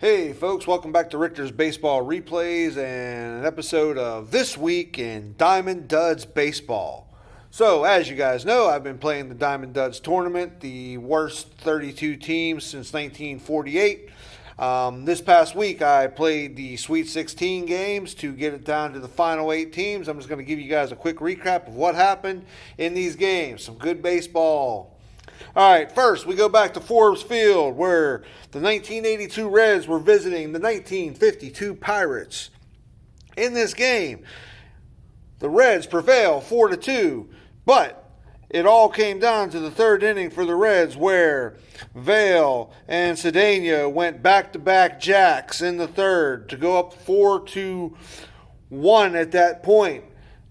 Hey folks, welcome back to Richter's Baseball Replays and an episode of This Week in Diamond Duds Baseball. So, as you guys know, I've been playing the Diamond Duds tournament, the worst 32 teams since 1948. This past week, I played the Sweet 16 games to get it down to the final 8 teams. I'm just going to give you guys a quick recap of what happened in these games. Some good baseball. All right, first we go back to Forbes Field where the 1982 Reds were visiting the 1952 Pirates. In this game, the Reds prevail 4-2, but it all came down to the third inning for the Reds where Vail and Cedeno went back-to-back jacks in the third to go up 4-1 at that point.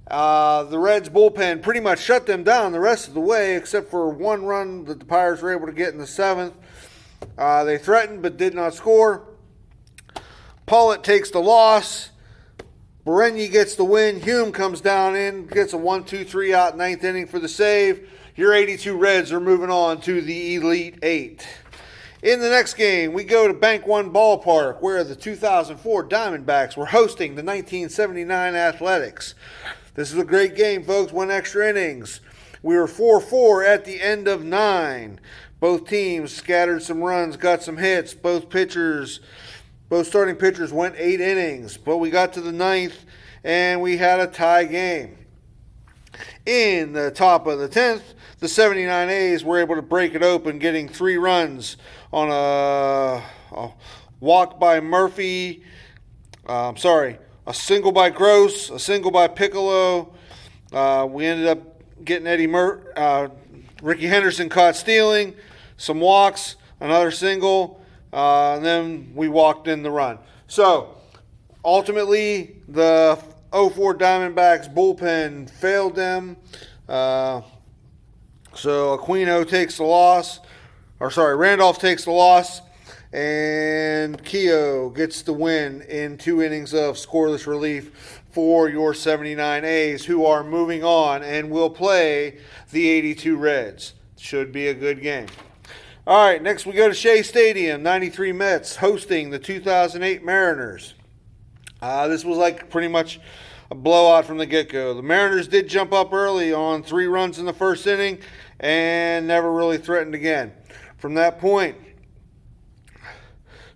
The Reds bullpen pretty much shut them down the rest of the way, except for one run that the Pirates were able to get in the seventh. They threatened but did not score. Pollitt takes the loss. Berenyi gets the win. Hume comes down in, gets a 1-2-3 out ninth inning for the save. Your 82 Reds are moving on to the Elite Eight. In the next game, we go to Bank One Ballpark, where the 2004 Diamondbacks were hosting the 1979 Athletics. This is a great game, folks. 1 extra innings. We were 4-4 at the end of 9. Both teams scattered some runs, got some hits. Both starting pitchers went 8 innings. But we got to the 9th, and we had a tie game. In the top of the 10th, the 79 A's were able to break it open, getting 3 runs on a walk by Murphy. A single by Gross, a single by Piccolo. We ended up getting Ricky Henderson caught stealing, some walks, another single, and then we walked in the run. So, ultimately, the 04 Diamondbacks bullpen failed them. So Randolph takes the loss. And Keogh gets the win in 2 innings of scoreless relief for your 79 A's, who are moving on and will play the 82 Reds. Should be a good game. All right, next we go to Shea Stadium, 93 Mets hosting the 2008 Mariners. This was like pretty much a blowout from the get-go. The Mariners did jump up early on 3 runs in the first inning and never really threatened again. From that point,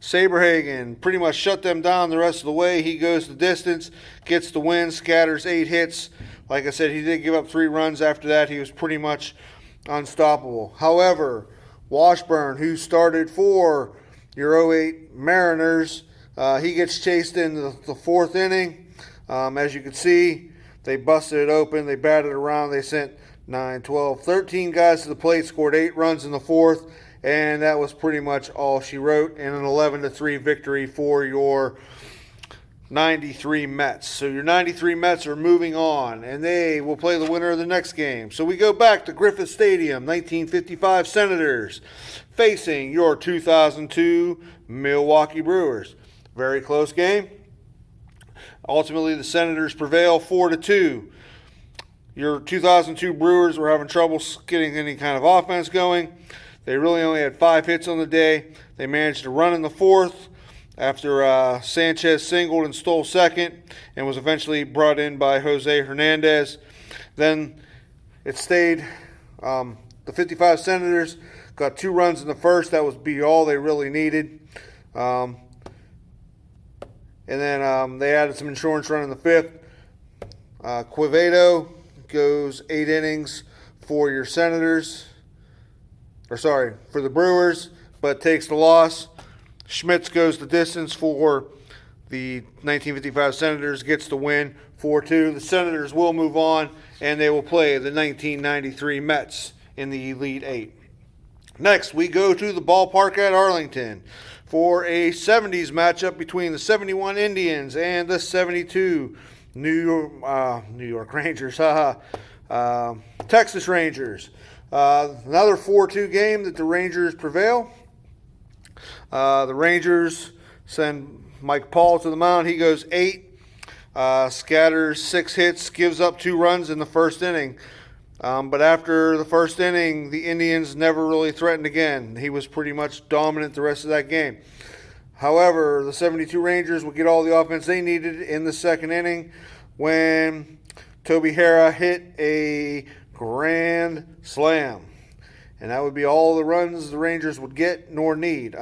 Saberhagen pretty much shut them down the rest of the way. He goes the distance, gets the win, scatters 8 hits. Like I said, he did give up 3 runs after that. He was pretty much unstoppable. However, Washburn, who started for your 08 Mariners, he gets chased into the 4th inning. As you can see, they busted it open. They batted around. They sent 9, 12, 13 guys to the plate, scored 8 runs in the 4th. And that was pretty much all she wrote in an 11-3 victory for your 93 Mets. So your 93 Mets are moving on, and they will play the winner of the next game. So we go back to Griffith Stadium, 1955 Senators, facing your 2002 Milwaukee Brewers. Very close game. Ultimately, the Senators prevail 4-2. Your 2002 Brewers were having trouble getting any kind of offense going. They really only had 5 hits on the day. They managed to run in the 4th after Sanchez singled and stole second and was eventually brought in by Jose Hernandez. Then it stayed. The 55 Senators got 2 runs in the first. That was be all they really needed. And then they added some insurance run in the 5th. Quevedo goes 8 innings for your Senators. For the Brewers, but takes the loss. Schmitz goes the distance for the 1955 Senators, gets the win 4-2. The Senators will move on, and they will play the 1993 Mets in the Elite Eight. Next, we go to the ballpark at Arlington for a 70s matchup between the 71 Indians and the 72 New York Rangers. Texas Rangers. Another 4-2 game that the Rangers prevail. The Rangers send Mike Paul to the mound. He goes 8, scatters 6 hits, gives up 2 runs in the first inning. But after the first inning, the Indians never really threatened again. He was pretty much dominant the rest of that game. However, the 72 Rangers would get all the offense they needed in the second inning when Toby Harrah hit a grand slam. And that would be all the runs the Rangers would get nor need.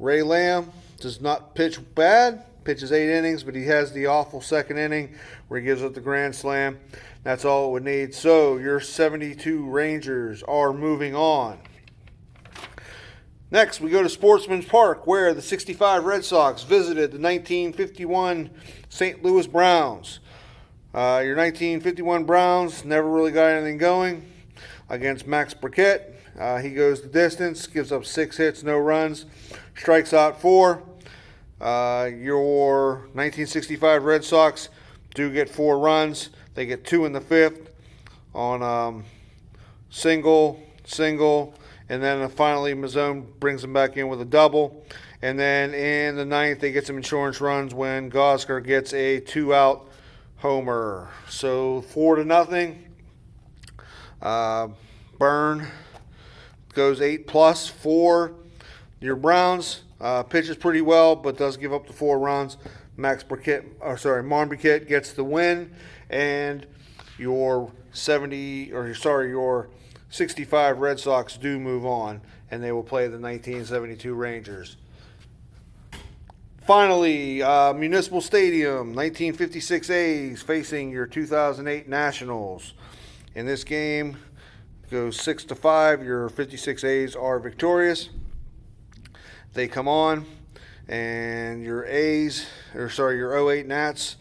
Ray Lamb does not pitch bad, pitches 8 innings, but he has the awful second inning where he gives up the grand slam. That's all it would need. So your 72 Rangers are moving on. Next, we go to Sportsman's Park, where the 65 Red Sox visited the 1951 St. Louis Browns. Your 1951 Browns never really got anything going against Max Burkett. He goes the distance, gives up 6 hits, no runs, strikes out 4. Your 1965 Red Sox do get 4 runs. They get 2 in the 5th on single, and then finally Mazzone brings them back in with a double. And then in the 9th, they get some insurance runs when Gosger gets a 2-out homer. So 4-0. Byrne goes 8+ for your Browns. Pitches pretty well, but does give up the 4 runs. Marn Burkett gets the win, and your 65 Red Sox do move on, and they will play the 1972 Rangers. Finally, Municipal Stadium, 1956 A's facing your 2008 Nationals. In this game, it goes 6-5. Your 56 A's are victorious. They come on, and your 08 Nats,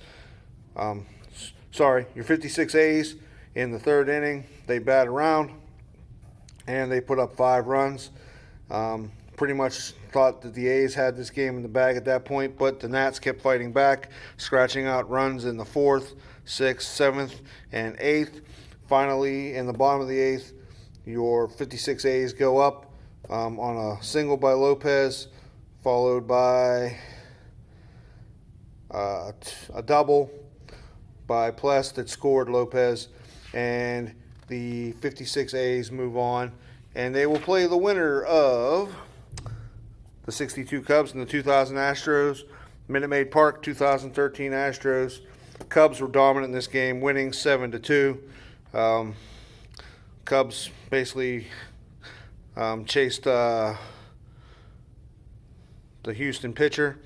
your 56 A's in the 3rd inning, they bat around, and they put up 5 runs. Pretty much thought that the A's had this game in the bag at that point, but the Nats kept fighting back, scratching out runs in the 4th, 6th, 7th, and 8th. Finally, in the bottom of the 8th, your 56 A's go up on a single by Lopez, followed by a double by Pless that scored Lopez, and the 56 A's move on, and they will play the winner of the 62 Cubs and the 2000 Astros. Minute Maid Park, 2013 Astros. Cubs were dominant in this game, winning 7-2. Cubs basically chased the Houston pitcher,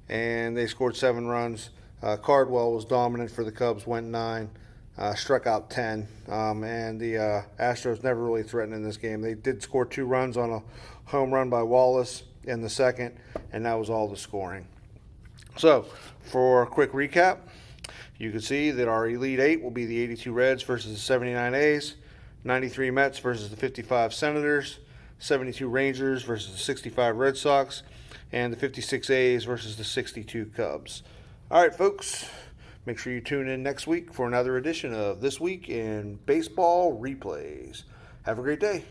and they scored 7 runs. Cardwell was dominant for the Cubs, went 9, struck out 10, and the Astros never really threatened in this game. They did score 2 runs on a home run by Wallace in the 2nd, and that was all the scoring. So, for a quick recap, you can see that our Elite 8 will be the 82 Reds versus the 79 A's, 93 Mets versus the 55 Senators, 72 Rangers versus the 65 Red Sox, and the 56 A's versus the 62 Cubs. All right, folks, make sure you tune in next week for another edition of This Week in Baseball Replays. Have a great day.